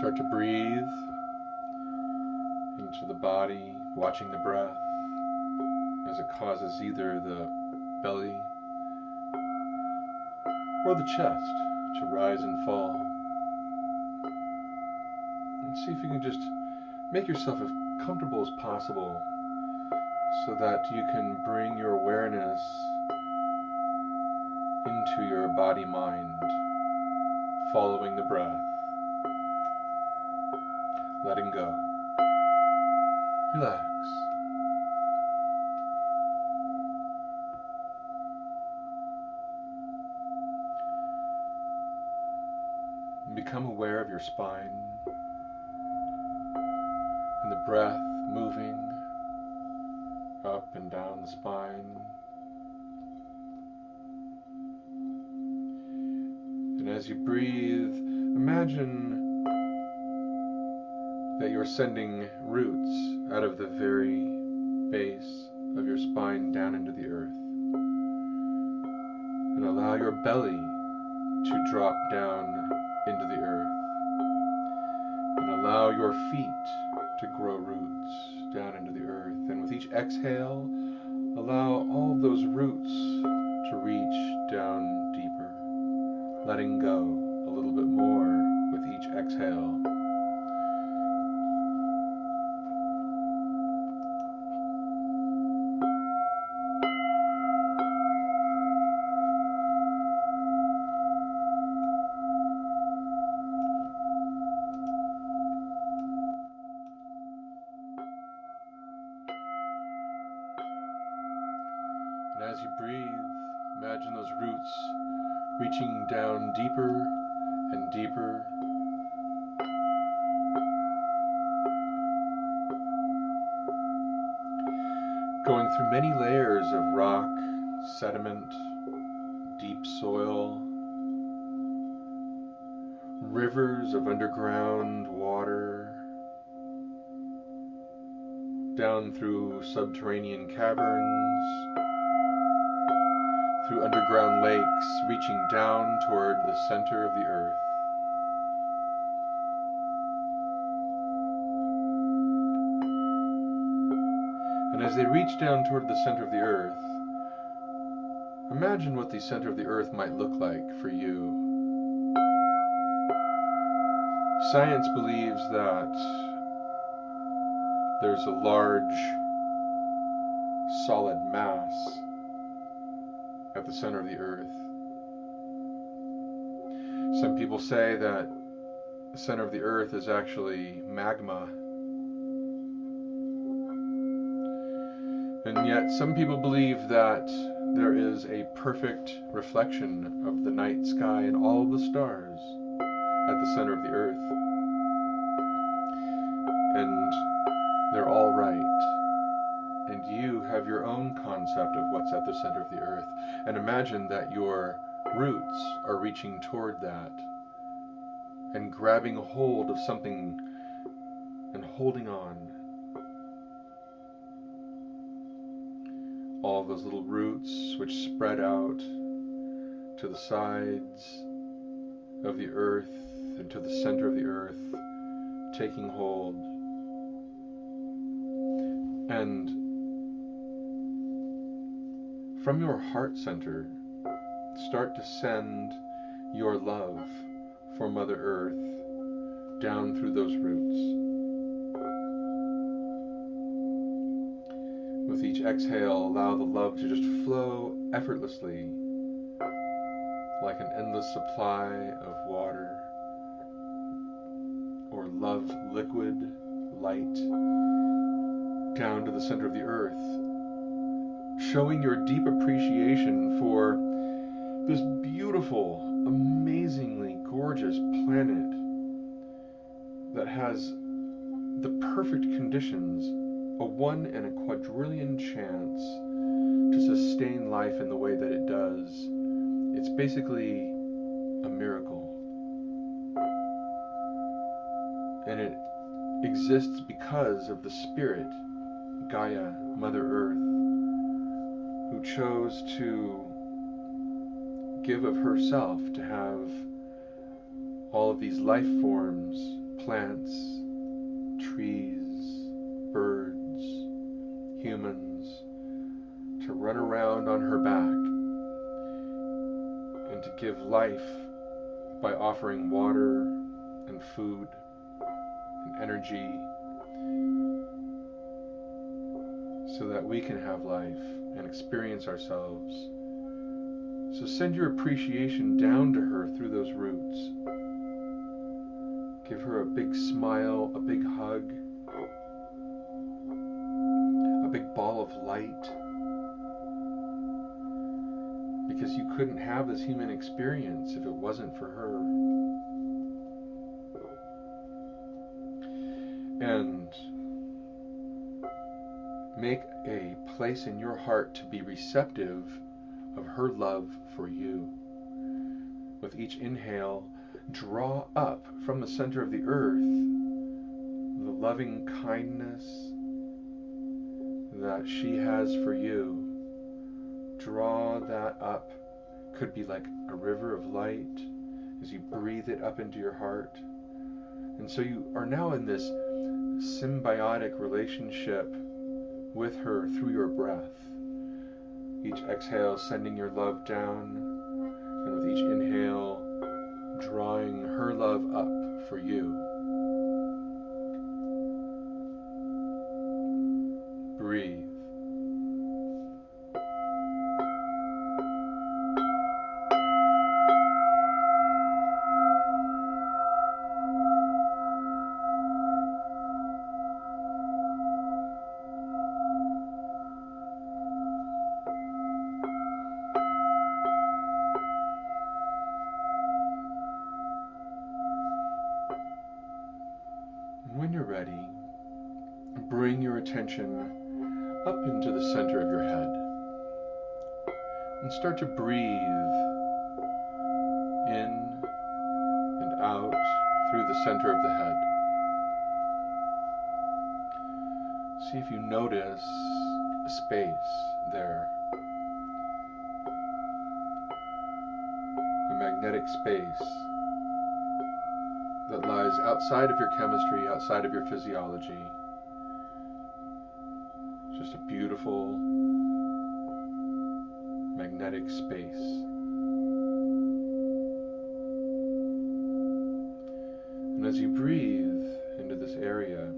Start to breathe into the body, watching the breath as it causes either the belly or the chest to rise and fall. And see if you can just make yourself as comfortable as possible so that you can bring your awareness into your body-mind, following the breath, letting go. Relax. Become aware of your spine and the breath moving up and down the spine. And as you breathe, imagine that you're sending roots out of the very base of your spine down into the earth. And allow your belly to drop down into the earth. And allow your feet to grow roots down into the earth. And with each exhale, allow all those roots to reach down deeper, letting go a little bit more with each exhale. As you breathe, imagine those roots reaching down deeper and deeper. Going through many layers of rock, sediment, deep soil, rivers of underground water, down through subterranean caverns, through underground lakes, reaching down toward the center of the earth. And as they reach down toward the center of the earth, imagine what the center of the earth might look like for you. Science believes that there's a large, solid mass at the center of the earth. Some people say that the center of the earth is actually magma. And yet some people believe that there is a perfect reflection of the night sky and all of the stars at the center of the earth. And they're all right. And you have your own concept of what's at the center of the earth. And imagine that your roots are reaching toward that and grabbing a hold of something and holding on. All of those little roots which spread out to the sides of the earth and to the center of the earth, taking hold. And from your heart center, start to send your love for Mother Earth down through those roots. With each exhale, allow the love to just flow effortlessly, like an endless supply of water, or love liquid, light, down to the center of the earth, showing your deep appreciation for this beautiful, amazingly gorgeous planet that has the perfect conditions, a 1 in a quadrillion chance to sustain life in the way that it does. It's basically a miracle. And it exists because of the spirit, Gaia, Mother Earth, who chose to give of herself to have all of these life forms plants, trees, birds, humans, to run around on her back and to give life by offering water and food and energy so that we can have life and experience ourselves. So send your appreciation down to her through those roots. Give her a big smile, a big hug, a big ball of light, because you couldn't have this human experience if it wasn't for her. And make a place in your heart to be receptive of her love for you. With each inhale, draw up from the center of the earth the loving kindness that she has for you. Draw that up. Could be like a river of light as you breathe it up into your heart. And so you are now in this symbiotic relationship with her through your breath. Each exhale sending your love down, and with each inhale drawing her love up for you. Breathe. When you're ready, bring your attention up into the center of your head and start to breathe in and out through the center of the head. See if you notice a space there, a magnetic space that lies outside of your chemistry, outside of your physiology. Just a beautiful magnetic space. And as you breathe into this area,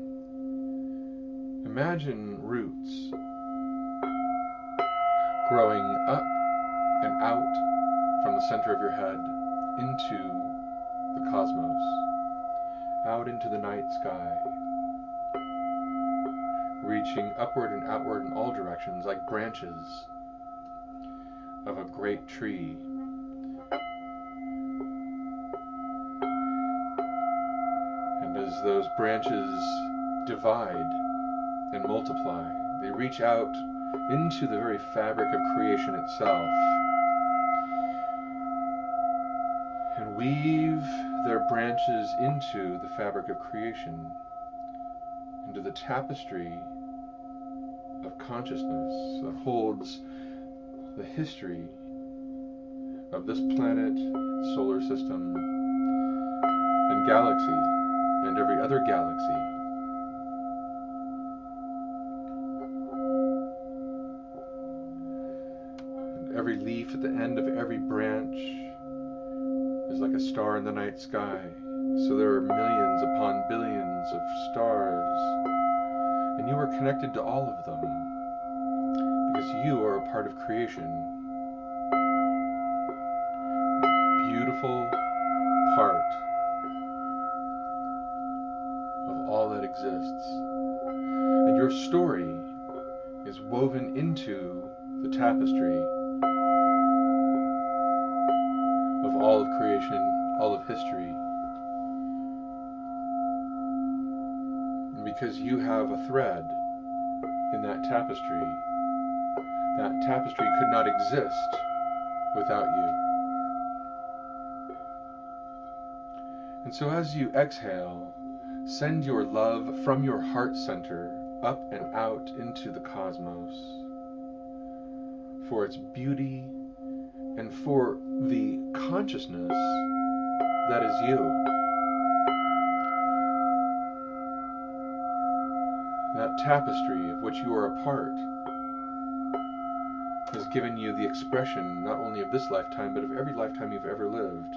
imagine roots growing up and out from the center of your head into the cosmos, out into the night sky, reaching upward and outward in all directions like branches of a great tree. And as those branches divide and multiply, they reach out into the very fabric of creation itself and weave their branches into the fabric of creation, into the tapestry of consciousness that holds the history of this planet, solar system, and galaxy, and every other galaxy. And every leaf at the end of every branch is like a star in the night sky. So there are millions upon billions of stars, and you are connected to all of them because you are a part of creation. Beautiful part of all that exists. And your story is woven into the tapestry of all of creation, all of history. And because you have a thread in that tapestry could not exist without you. And so as you exhale, send your love from your heart center up and out into the cosmos for its beauty and for the consciousness that is you. tapestry of which you are a part has given you the expression not only of this lifetime, but of every lifetime you've ever lived,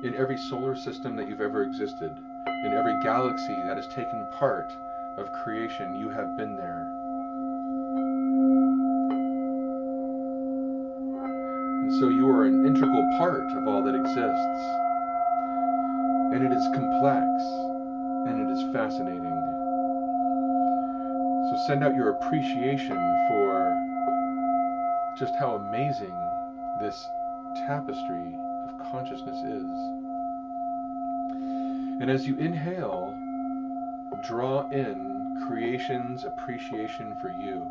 in every solar system that you've ever existed, in every galaxy that has taken part of creation. You have been there. And so you are an integral part of all that exists. And it is complex, and it is fascinating. So send out your appreciation for just how amazing this tapestry of consciousness is. And as you inhale, draw in creation's appreciation for you,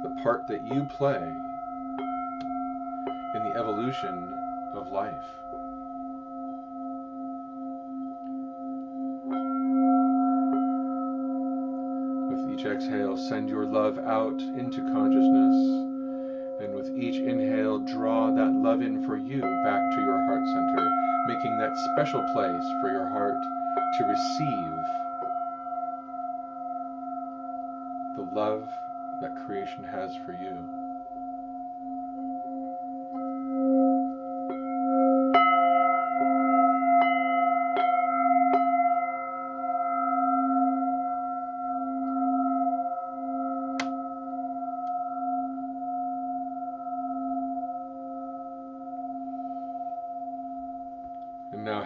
the part that you play in the evolution of life. With each exhale, send your love out into consciousness. And with each inhale, draw that love in for you back to your heart center, making that special place for your heart to receive the love that creation has for you. And now,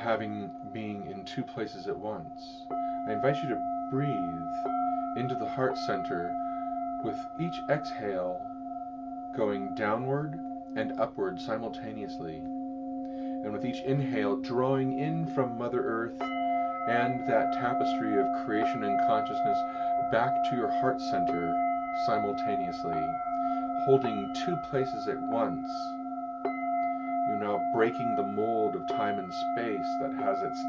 being in two places at once, I invite you to breathe into the heart center with each exhale going downward and upward simultaneously. And with each inhale, drawing in from Mother Earth and that tapestry of creation and consciousness back to your heart center simultaneously, holding two places at once. You're now breaking the mold of time and space that has its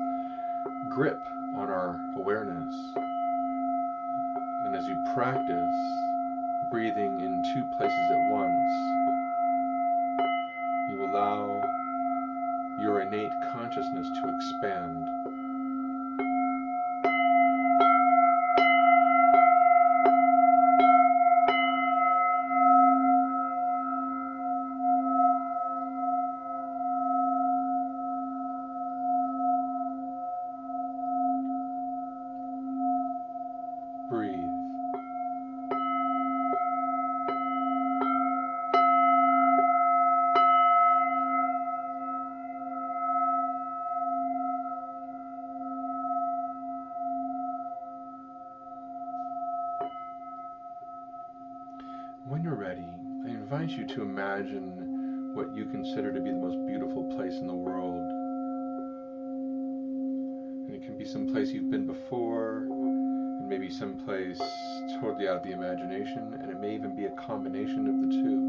grip on our awareness. And as you practice breathing in two places at once, you allow your innate consciousness to expand. Breathe. When you're ready, I invite you to imagine what you consider to be the most beautiful place in the world. And it can be some place you've been before, and maybe some place totally out of the imagination, and it may even be a combination of the two.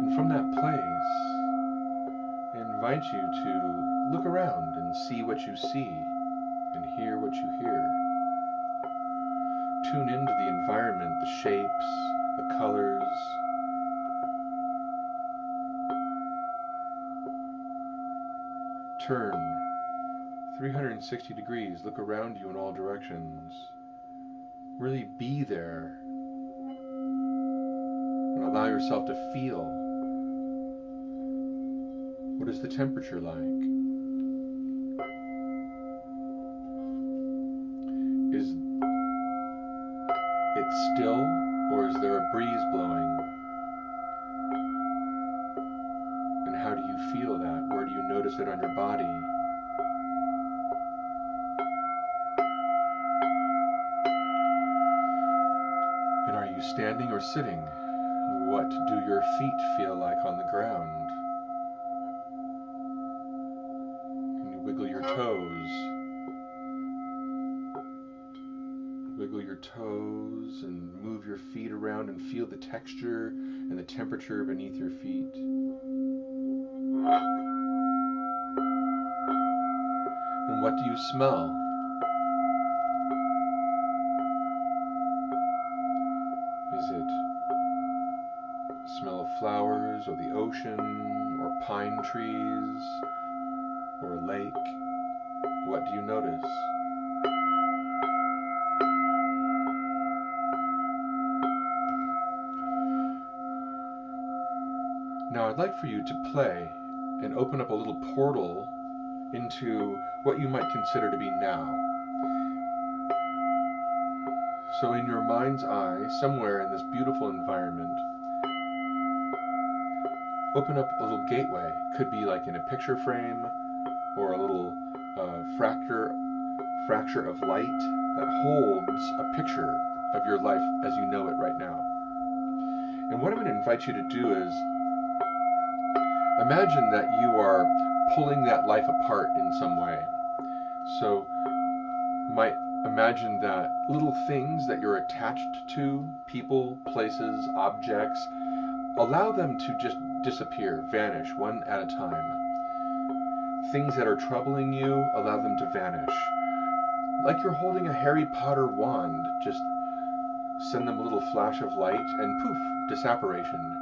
And from that place, I invite you to look around and see what you see and hear what you hear. Tune into the environment, the shapes, the colors. Turn 360 degrees, look around you in all directions. Really be there and allow yourself to feel. What is the temperature like? Is it still, or is there a breeze blowing? And how do you feel that? Where do you notice it on your body? And are you standing or sitting? What do your feet feel like on the ground? Can you wiggle your toes? Wiggle your toes and move your feet around and feel the texture and the temperature beneath your feet. And what do you smell? Is it smell of flowers, or the ocean, or pine trees, or a lake? What do you notice? Now I'd like for you to play and open up a little portal into what you might consider to be now. So in your mind's eye, somewhere in this beautiful environment, open up a little gateway. Could be like in a picture frame, or a little fracture of light that holds a picture of your life as you know it right now. And what I'm going to invite you to do is imagine that you are pulling that life apart in some way. So you might imagine that little things that you're attached to, people, places, objects, allow them to just disappear, vanish one at a time. Things that are troubling you, allow them to vanish. Like you're holding a Harry Potter wand, just send them a little flash of light and poof, disapparition.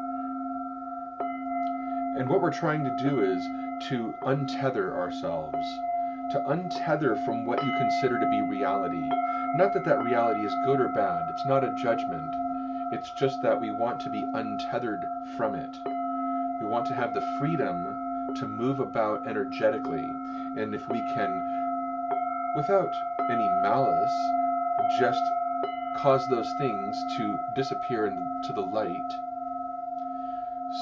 And what we're trying to do is to untether ourselves, to untether from what you consider to be reality. Not that that reality is good or bad, it's not a judgment. It's just that we want to be untethered from it. We want to have the freedom to move about energetically. And if we can, without any malice, just cause those things to disappear into the light,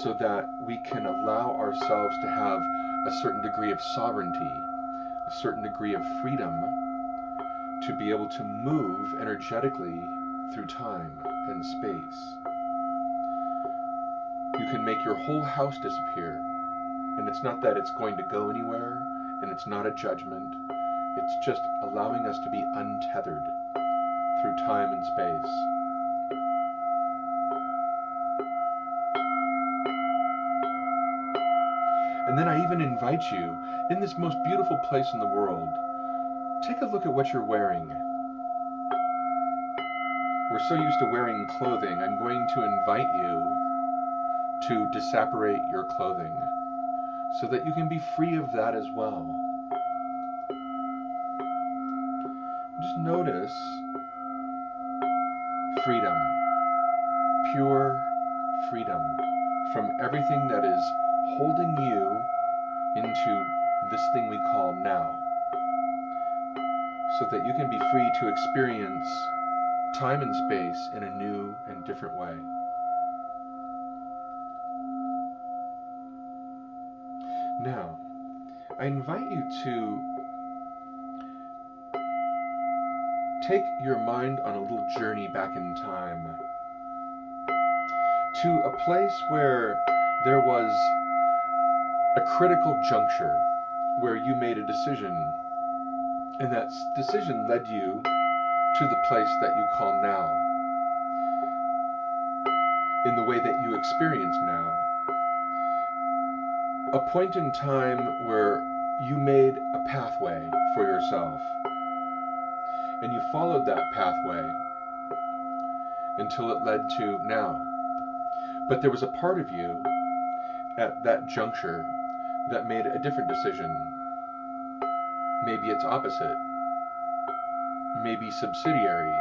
so that we can allow ourselves to have a certain degree of sovereignty, a certain degree of freedom to be able to move energetically through time and space. You can make your whole house disappear, and it's not that it's going to go anywhere, and it's not a judgment. It's just allowing us to be untethered through time and space. And then I even invite you, in this most beautiful place in the world, take a look at what you're wearing. We're so used to wearing clothing. I'm going to invite you to disapparate your clothing so that you can be free of that as well. Just notice freedom, pure freedom from everything that is holding you into this thing we call now, so that you can be free to experience time and space in a new and different way. Now, I invite you to take your mind on a little journey back in time to a place where there was a critical juncture where you made a decision, and that decision led you to the place that you call now, in the way that you experience now. A point in time where you made a pathway for yourself, and you followed that pathway until it led to now. But there was a part of you at that juncture that made a different decision. Maybe it's opposite, maybe subsidiary.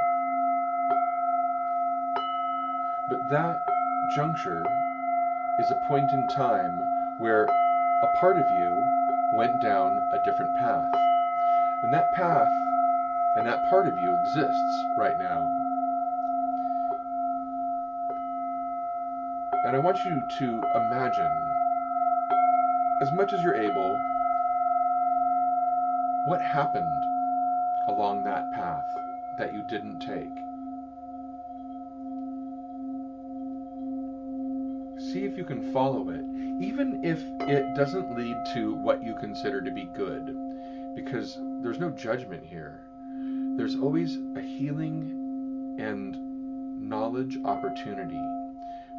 But that juncture is a point in time where a part of you went down a different path. And that path and that part of you exists right now. And I want you to imagine, as much as you're able, what happened along that path that you didn't take. See if you can follow it, even if it doesn't lead to what you consider to be good, because there's no judgment here. There's always a healing and knowledge opportunity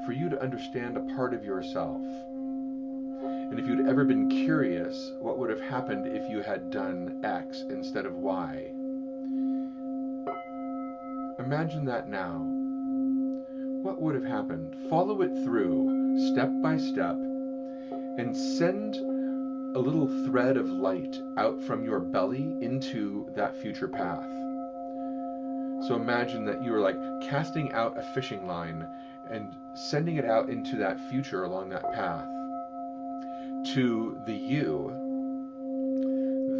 for you to understand a part of yourself. And if you'd ever been curious, what would have happened if you had done X instead of Y? Imagine that now. What would have happened? Follow it through, step by step, and send a little thread of light out from your belly into that future path. So imagine that you are like casting out a fishing line and sending it out into that future along that path. to the you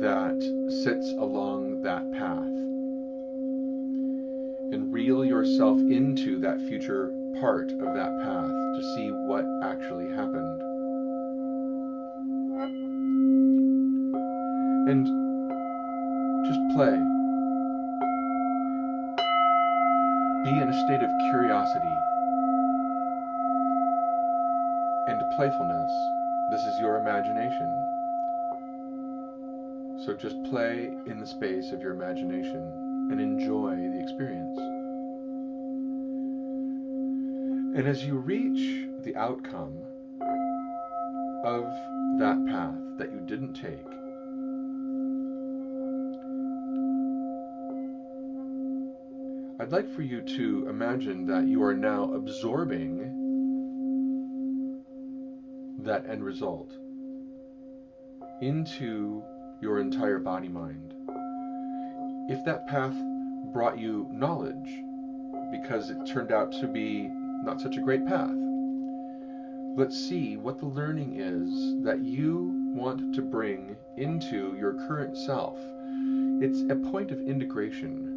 that sits along that path, and reel yourself into that future part of that path to see what actually happened. And just play. Be in a state of curiosity and playfulness. This is your imagination. So just play in the space of your imagination and enjoy the experience. And as you reach the outcome of that path that you didn't take, I'd like for you to imagine that you are now absorbing that end result into your entire body-mind. If that path brought you knowledge because it turned out to be not such a great path, let's see what the learning is that you want to bring into your current self. It's a point of integration,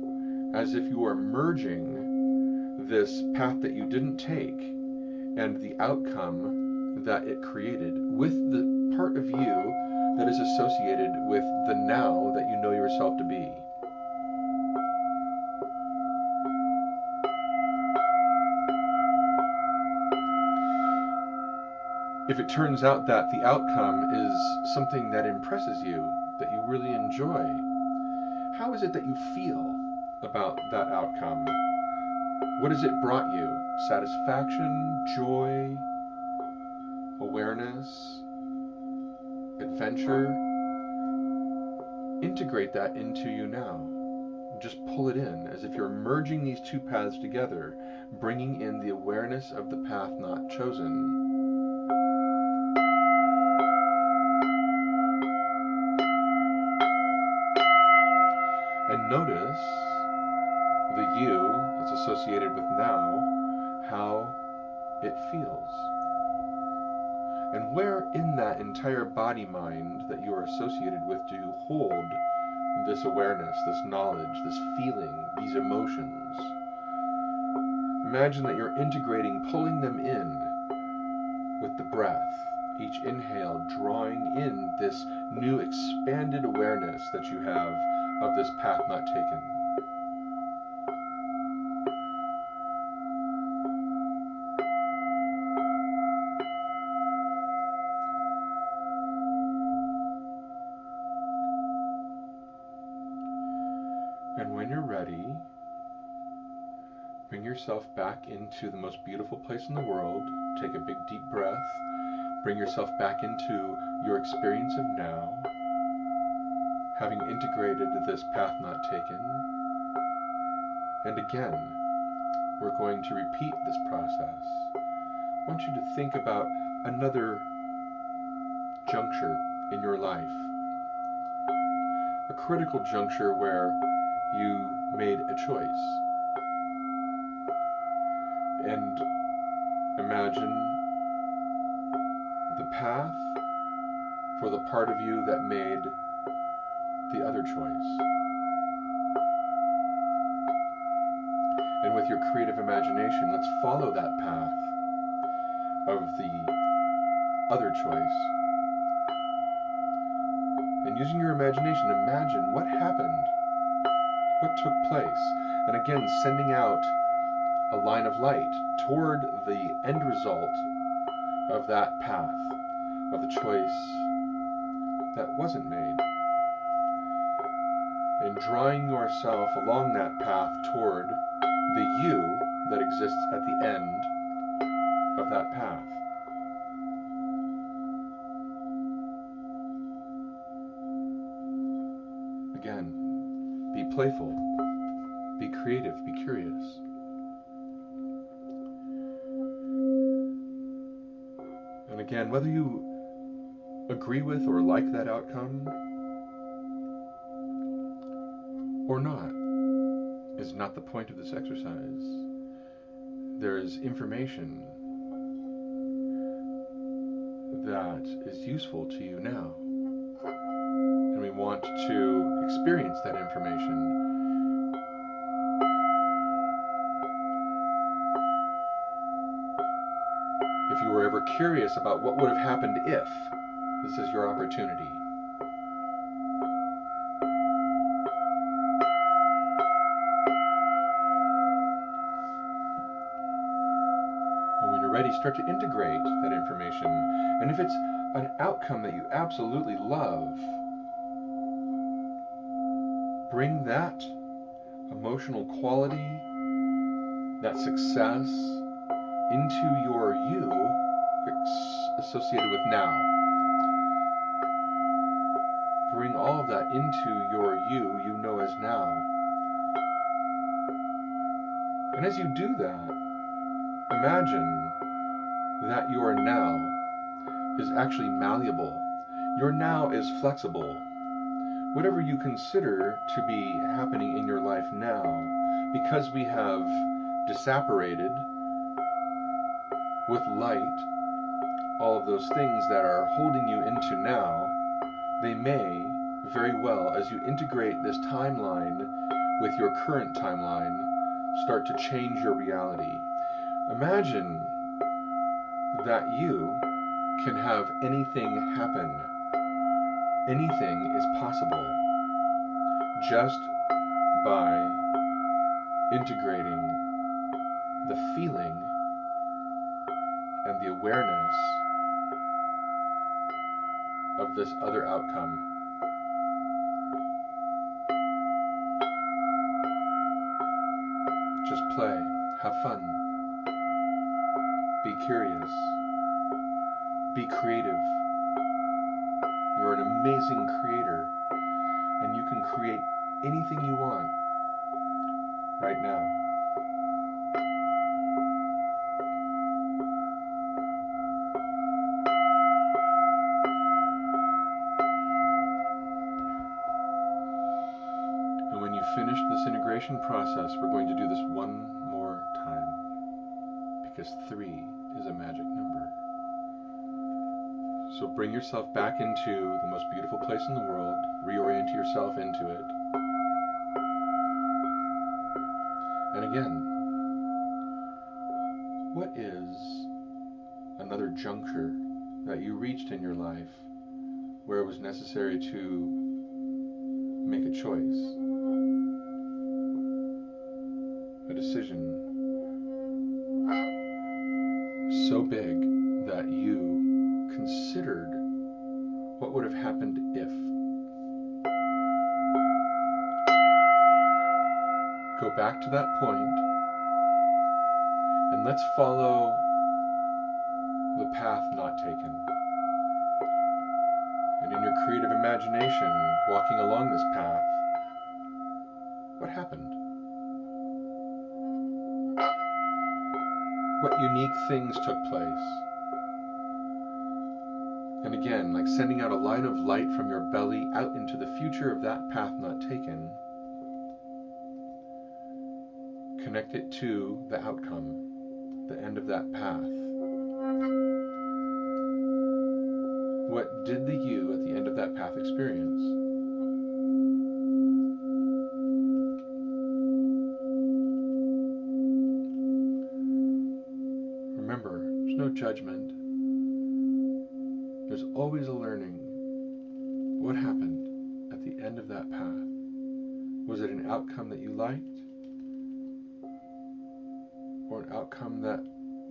as if you are merging this path that you didn't take and the outcome that it created with the part of you that is associated with the now that you know yourself to be. If it turns out that the outcome is something that impresses you, that you really enjoy, how is it that you feel about that outcome? What has it brought you? Satisfaction, joy, awareness, adventure? Integrate that into you now. Just pull it in as if you're merging these two paths together, bringing in the awareness of the path not chosen. And notice the you that's associated with now, how it feels. And where in that entire body-mind that you are associated with do you hold this awareness, this knowledge, this feeling, these emotions? Imagine that you're integrating, pulling them in with the breath. Each inhale drawing in this new expanded awareness that you have of this path not taken. And when you're ready, bring yourself back into the most beautiful place in the world. Take a big deep breath. Bring yourself back into your experience of now, having integrated this path not taken. And again, we're going to repeat this process. I want you to think about another juncture in your life, a critical juncture where you made a choice. And imagine the path for the part of you that made the other choice. And with your creative imagination, let's follow that path of the other choice. And using your imagination, imagine what happened, what took place. And again, sending out a line of light toward the end result of that path, of the choice that wasn't made. And drawing yourself along that path toward the you that exists at the end of that path. Again, be playful, be creative, be curious. And again, whether you agree with or like that outcome or not is not the point of this exercise. There is information that that is useful to you now. And we want to experience that information. If you were ever curious about what would have happened if, this is your opportunity. And when you're ready, start to integrate that information. And if it's an outcome that you absolutely love, bring that emotional quality, that success, into your you associated with now. Bring all of that into your you know as now. And as you do that, imagine that your now is actually malleable. Your now is flexible. Whatever you consider to be happening in your life now, because we have disapparated with light all of those things that are holding you into now, they may very well, as you integrate this timeline with your current timeline, start to change your reality. Imagine that you can have anything happen. Anything is possible just by integrating the feeling and the awareness of this other outcome. Just play, have fun, be curious, be creative. You're an amazing creator, and you can create anything you want right now. And when you finish this integration process, we're going to do this one more time, because 3 is a magic number. So bring yourself back into the most beautiful place in the world, reorient yourself into it. And again, what is another juncture that you reached in your life where it was necessary to make a choice, a decision so big that you considered what would have happened if? Go back to that point and let's follow the path not taken. And in your creative imagination, walking along this path, what happened? What unique things took place? And again, like sending out a line of light from your belly out into the future of that path not taken, connect it to the outcome, the end of that path. What did the you at the end of that path experience? Remember, there's no judgment. There's always a learning. What happened at the end of that path? Was it an outcome that you liked? Or an outcome that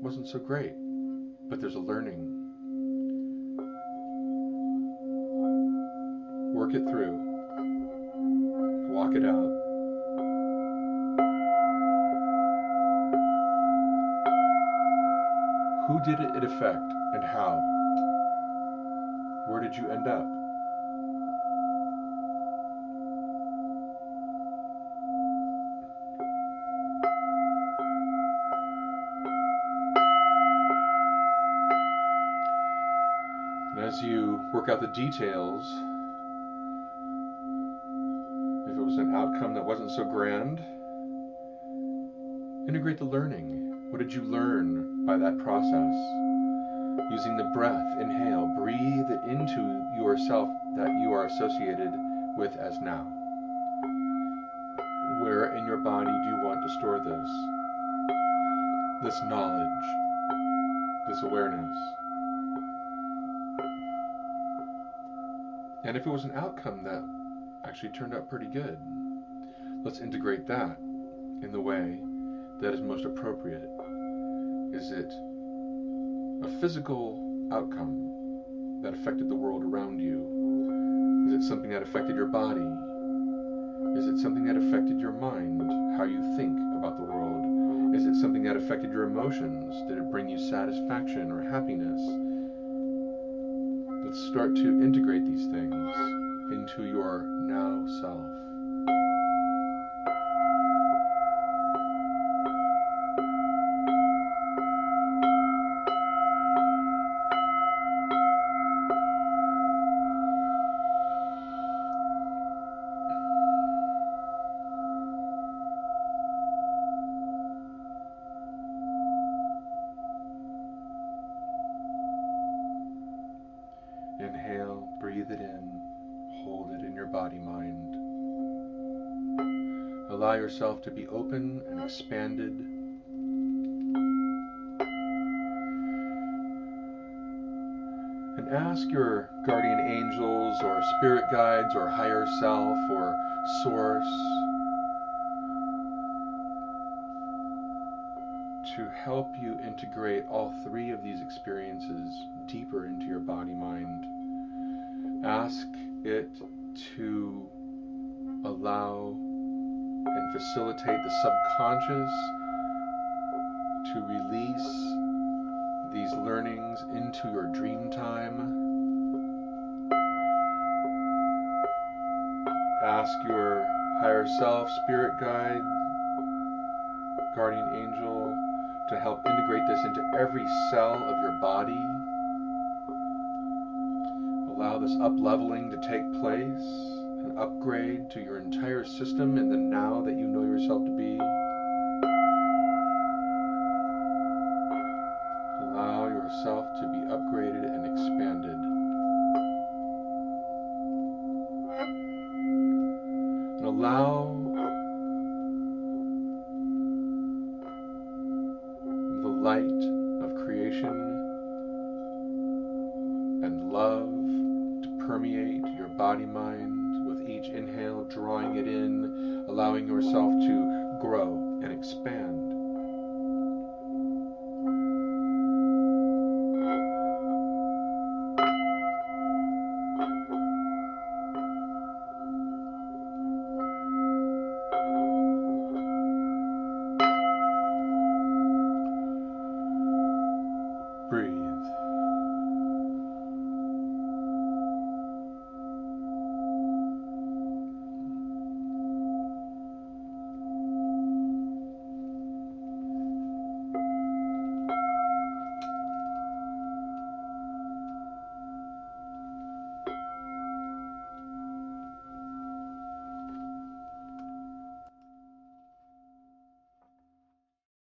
wasn't so great? But there's a learning. Work it through. Walk it out. Who did it affect and how? Where did you end up? And as you work out the details, if it was an outcome that wasn't so grand, integrate the learning. What did you learn by that process? using the breath. Inhale, breathe it into yourself that you are associated with as now. Where in your body do you want to store this knowledge, this awareness? And if it was an outcome that actually turned out pretty good, let's integrate that in the way that is most appropriate. Is it a physical outcome that affected the world around you? Is it something that affected your body? Is it something that affected your mind, how you think about the world? Is it something that affected your emotions? Did it bring you satisfaction or happiness? Let's start to integrate these things into your now self. Inhale, breathe it in, hold it in your body-mind. Allow yourself to be open and expanded. And ask your guardian angels or spirit guides or higher self or source to help you integrate all three of these experiences deeper into your body-mind. Ask it to allow and facilitate the subconscious to release these learnings into your dream time. Ask your higher self, spirit guide, guardian angel to help integrate this into every cell of your body. Allow this up-leveling to take place, an upgrade to your entire system in the now that you know yourself to be. Allow yourself to be upgraded and expanded. And allow the light of creation and love to permeate your body-mind with each inhale, drawing it in, allowing yourself to grow and expand.